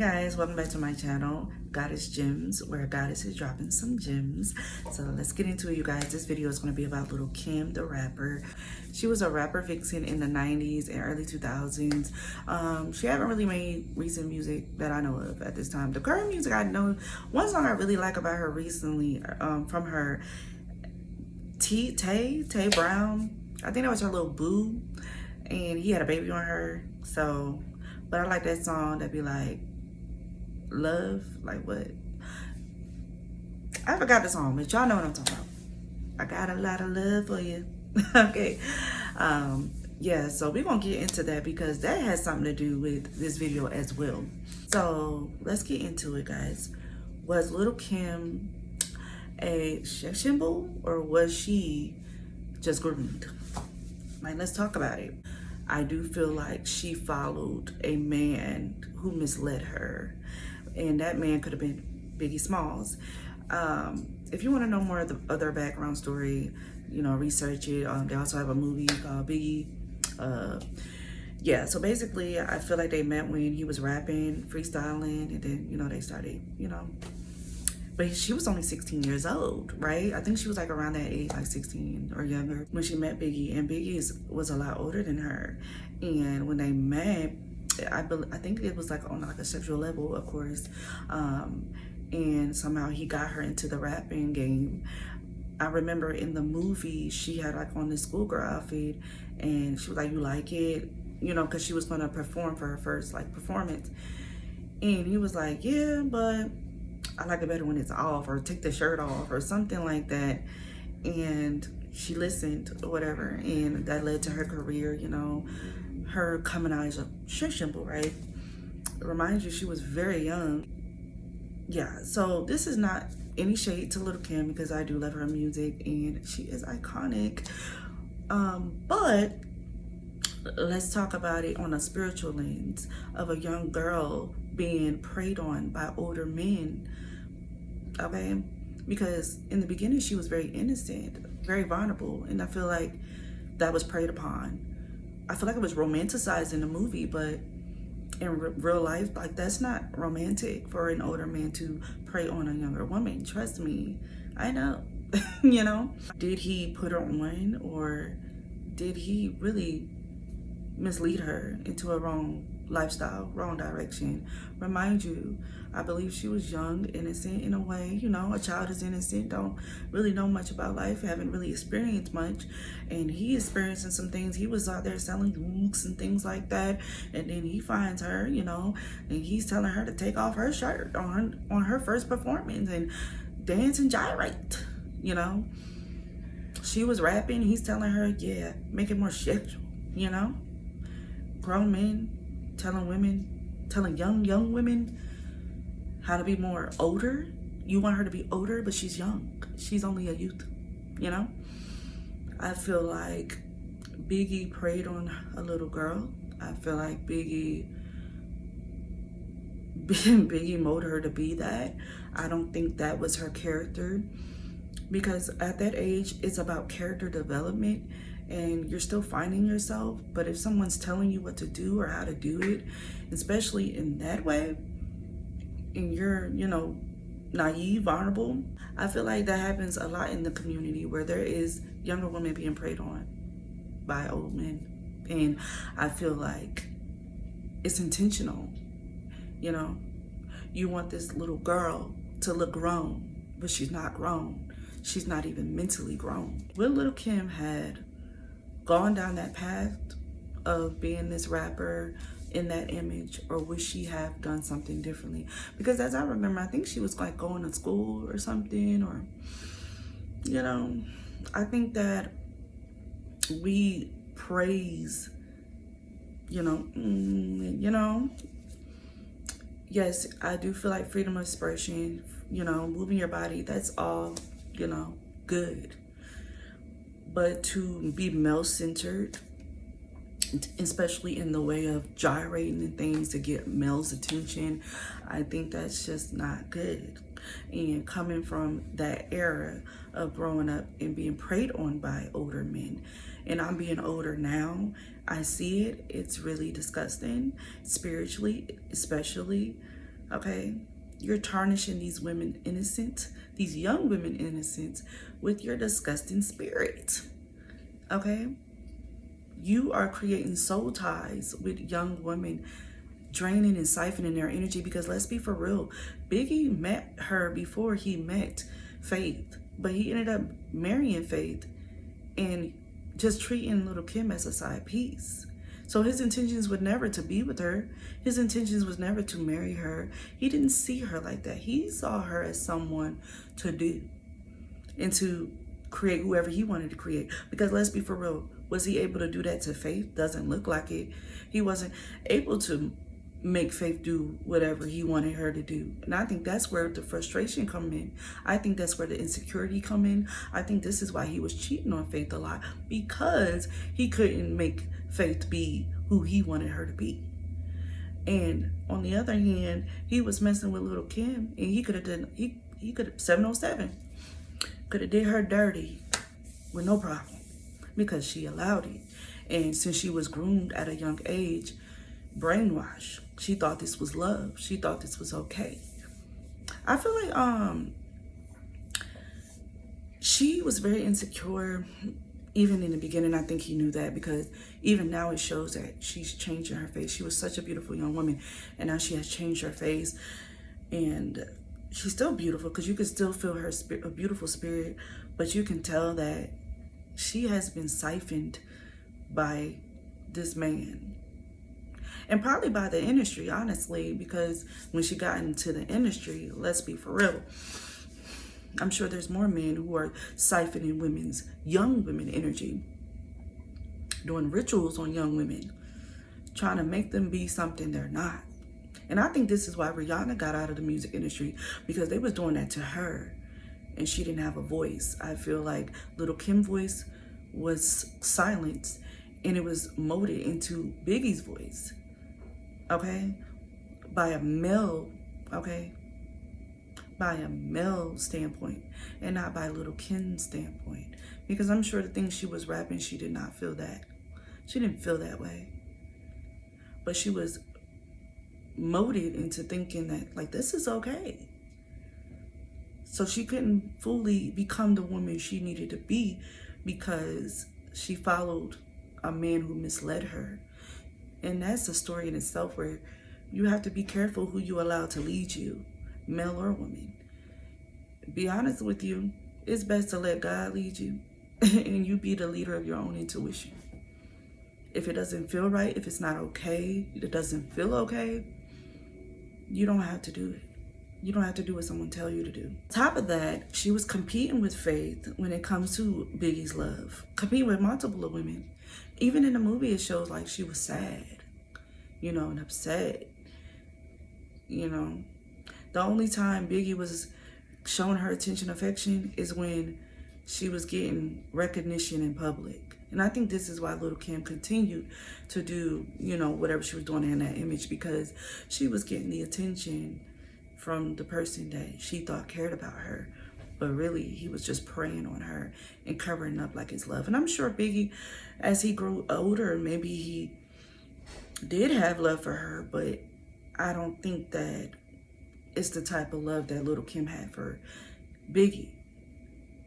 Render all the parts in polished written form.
Guys, welcome back to my channel, Goddess Gems, where Goddess is dropping some gems. So let's get into it, you guys. This video is going to be about Little Kim, the rapper. She was a rapper vixen in the 90s and early 2000s. She haven't really made recent music that I know of at this time. The current music I know, one song I really like about her recently, from her, Tay Brown. I think that was her little boo, and he had a baby on her. So, but I like that song that be like, love, like what? I forgot the song, but y'all know what I'm talking about. I got a lot of love for you. Okay. Yeah, so we're gonna get into that because that has something to do with this video as well. So let's get into it, guys. Was Little Kim a sex symbol, or was she just groomed? Like, let's talk about it. I do feel like she followed a man who misled her, and that man could have been Biggie Smalls. If you want to know more of the other background story, you know, research it. They also have a movie called Biggie. Yeah, so basically, I feel like they met when he was rapping, freestyling, and then, you know, they started, you know. But she was only 16 years old, right? I think she was like around that age, like 16 or younger, when she met Biggie. And Biggie was a lot older than her. And when they met, I think it was like on like a sexual level, of course. And somehow he got her into the rapping game. I remember in the movie, she had like on this schoolgirl outfit, and she was like, "You like it?" You know, because she was gonna perform for her first like performance. And he was like, "Yeah, but I like it better when it's off, or take the shirt off," or something like that. And she listened or whatever, and that led to her career, you know, her coming out as a sex symbol, right? It reminds you she was very young. Yeah, so this is not any shade to Little Kim, because I do love her music and she is iconic. But let's talk about it on a spiritual lens of a young girl being preyed on by older men, okay? Because in the beginning, she was very innocent, very vulnerable, and I feel like that was preyed upon. I feel like it was romanticized in the movie, but in real life, like, that's not romantic for an older man to prey on a younger woman. Trust me, I know. You know? Did he put her on, or did he really mislead her into a wrong lifestyle, wrong direction? Remind you, I believe she was young, innocent in a way. You know, a child is innocent, don't really know much about life, haven't really experienced much. And he experiencing some things. He was out there selling drugs and things like that, and then he finds her, you know, and he's telling her to take off her shirt on her first performance and dance and gyrate. You know, she was rapping, he's telling her, yeah, make it more sexual. You know, grown men telling young women how to be more older. You want her to be older, but she's young. She's only a youth, you know? I feel like Biggie preyed on a little girl. I feel like Biggie molded her to be that. I don't think that was her character, because at that age, it's about character development, and you're still finding yourself. But if someone's telling you what to do or how to do it, especially in that way, and you're, you know, naive, vulnerable, I feel like that happens a lot in the community, where there is younger women being preyed on by old men. And I feel like it's intentional. You know, you want this little girl to look grown, but she's not grown. She's not even mentally grown. When Little Kim had gone down that path of being this rapper in that image, or would she have done something differently? Because as I remember, I think she was like going to school or something, or, you know, I think that we praise, you know, yes, I do feel like freedom of expression, you know, moving your body, that's all, you know, good. But to be male-centered, especially in the way of gyrating and things to get male's attention, I think that's just not good. And coming from that era of growing up and being preyed on by older men, and I'm being older now, I see it. It's really disgusting, spiritually, especially. Okay? You're tarnishing these women innocent, these young women innocent, with your disgusting spirit. Okay? You are creating soul ties with young women, draining and siphoning their energy, because let's be for real, Biggie met her before he met Faith, but he ended up marrying Faith and just treating Little Kim as a side piece. So his intentions were never to be with her. His intentions was never to marry her. He didn't see her like that. He saw her as someone to do and to create whoever he wanted to create. Because let's be for real, was he able to do that to Faith? Doesn't look like it. He wasn't able to make Faith do whatever he wanted her to do. And I think that's where the frustration come in. I think that's where the insecurity come in. I think this is why he was cheating on Faith a lot, because he couldn't make Faith be who he wanted her to be. And on the other hand, he was messing with Little Kim, and he could have done, he could have, 707, could have did her dirty with no problem, because she allowed it. And since she was groomed at a young age, brainwashed, she thought this was love. She thought this was okay. I feel like she was very insecure. Even in the beginning, I think he knew that, because even now it shows that she's changing her face. She was such a beautiful young woman, and now she has changed her face, and she's still beautiful, because you can still feel her spirit, a beautiful spirit, but you can tell that she has been siphoned by this man, and probably by the industry, honestly, because when she got into the industry, let's be for real, I'm sure there's more men who are siphoning young women energy, doing rituals on young women, trying to make them be something they're not. And I think this is why Rihanna got out of the music industry, because they was doing that to her and she didn't have a voice. I feel like Little Kim's voice was silenced and it was molded into Biggie's voice, okay, by a male, okay, by a male standpoint and not by Little Kim's standpoint, because I'm sure the things she was rapping, she did not feel that. She didn't feel that way, but she was molded into thinking that, like, this is okay. So she couldn't fully become the woman she needed to be, because she followed a man who misled her. And that's a story in itself, where you have to be careful who you allow to lead you, male or woman. Be honest with you, it's best to let God lead you and you be the leader of your own intuition. If it doesn't feel right, if it's not okay, it doesn't feel okay, you don't have to do it. You don't have to do what someone tells you to do. On top of that, she was competing with Faith when it comes to Biggie's love, competing with multiple women. Even in the movie, it shows like she was sad, you know, and upset, you know. The only time Biggie was showing her attention, affection, is when she was getting recognition in public. And I think this is why Little Kim continued to do, you know, whatever she was doing in that image, because she was getting the attention from the person that she thought cared about her. But really, he was just preying on her and covering up like his love. And I'm sure Biggie, as he grew older, maybe he did have love for her, but I don't think that it's the type of love that Little Kim had for Biggie.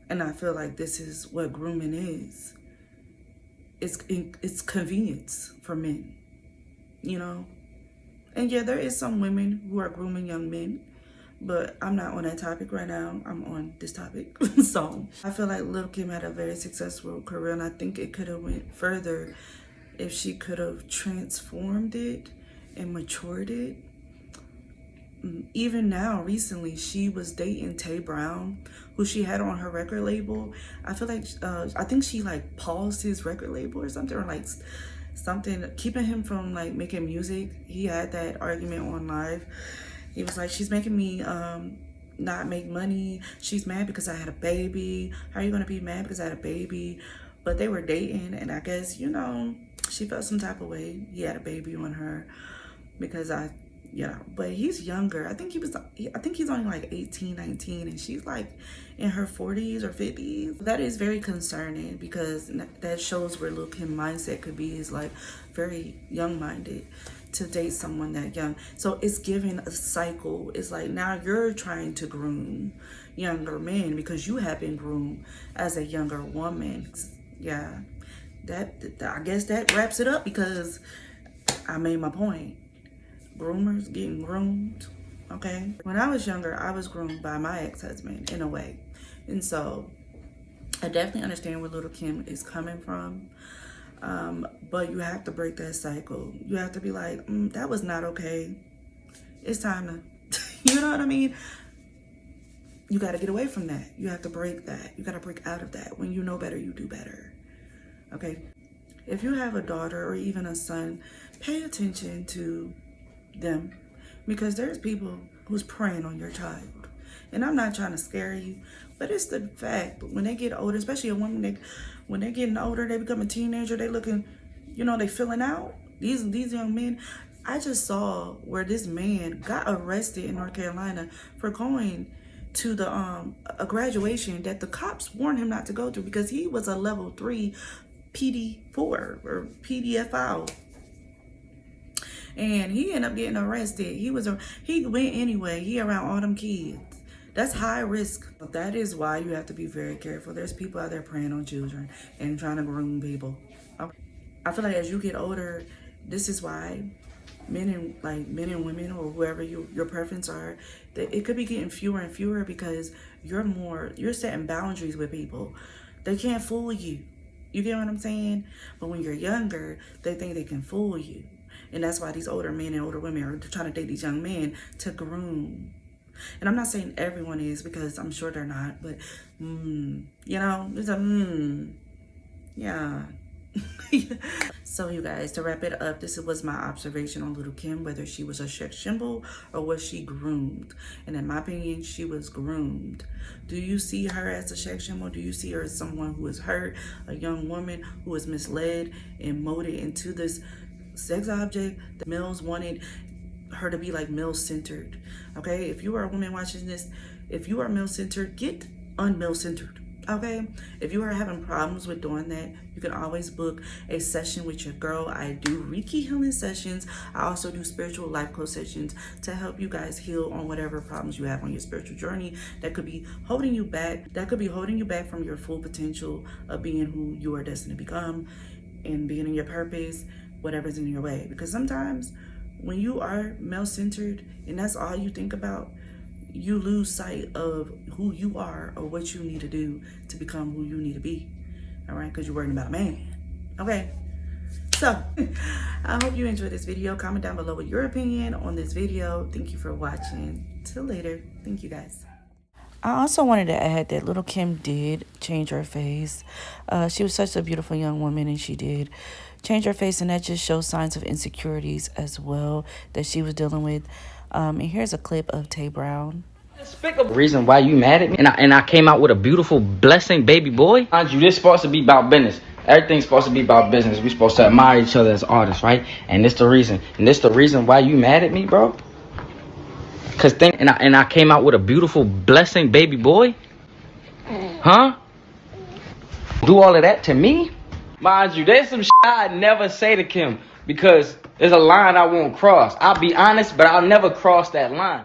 And I feel like this is what grooming is. It's convenience for men, you know? And yeah, there is some women who are grooming young men, but I'm not on that topic right now. I'm on this topic. So I feel like Little Kim had a very successful career, and I think it could have went further if she could have transformed it and matured it. Even now, recently, she was dating Tay Brown, who she had on her record label. I feel like, I think she like paused his record label or something, or like something, keeping him from like making music. He had that argument on live. He was like, she's making me not make money. She's mad because I had a baby. How are you gonna be mad because I had a baby? But they were dating, and I guess, you know, she felt some type of way. He had a baby on her because yeah, but he's younger. I think he's only like 18, 19, and she's like in her 40s or 50s. That is very concerning, because that shows where Lil' Kim mindset could be, is like very young-minded to date someone that young. So it's giving a cycle. It's like now you're trying to groom younger men because you have been groomed as a younger woman. Yeah, that I guess that wraps it up because I made my point. Groomers getting groomed. Okay. When I was younger, I was groomed by my ex-husband in a way. And so I definitely understand where Little Kim is coming from. But you have to break that cycle. You have to be like, that was not okay. It's time to, you know what I mean? You got to get away from that. You have to break that. You got to break out of that. When you know better, you do better. Okay? If you have a daughter or even a son, pay attention to them, because there's people who's preying on your child. And I'm not trying to scare you, but it's the fact. When they get older, especially a woman, when they're getting older, they become a teenager, they looking, you know, they filling out. These young men, I just saw where this man got arrested in North Carolina for going to the a graduation that the cops warned him not to go to because he was a level 3 PD4 or PDFI. And he ended up getting arrested. He went anyway. He around all them kids. That's high risk. That is why you have to be very careful. There's people out there preying on children and trying to groom people. I feel like as you get older, this is why men and women or whoever your preference are, that it could be getting fewer and fewer because you're setting boundaries with people. They can't fool you. You get what I'm saying? But when you're younger, they think they can fool you. And that's why these older men and older women are trying to date these young men to groom. And I'm not saying everyone is, because I'm sure they're not, but you know, there's a yeah. So you guys, to wrap it up, this was my observation on Little Kim, whether she was a sex symbol or was she groomed. And in my opinion, she was groomed. Do you see her as a sex symbol? Do you see her as someone who is hurt, a young woman who was misled and molded into this sex object? The males wanted her to be like male-centered. Okay, if you are a woman watching this, if you are male-centered, get un-male-centered. Okay, if you are having problems with doing that, you can always book a session with your girl. I do Reiki healing sessions. I also do spiritual life coach sessions to help you guys heal on whatever problems you have on your spiritual journey that could be holding you back. That could be holding you back from your full potential of being who you are destined to become and being in your purpose, whatever's in your way. Because sometimes when you are male-centered and that's all you think about, you lose sight of who you are or what you need to do to become who you need to be. All right, because you're worrying about a man. Okay, so I hope you enjoyed this video. Comment down below with your opinion on this video. Thank you for watching. Till later. Thank you guys. I also wanted to add that Little Kim did change her face. She was such a beautiful young woman, and she did change her face, and that just shows signs of insecurities as well that she was dealing with. And here's a clip of Tay Brown. Reason why you mad at me, and I came out with a beautiful blessing baby boy. Mind you, this supposed to be about business. Everything's supposed to be about business. We supposed to admire each other as artists, right? And this the reason why you mad at me, bro. Cause I came out with a beautiful blessing baby boy. Huh? Do all of that to me? Mind you, there's some shit I'd never say to Kim because there's a line I won't cross. I'll be honest, but I'll never cross that line.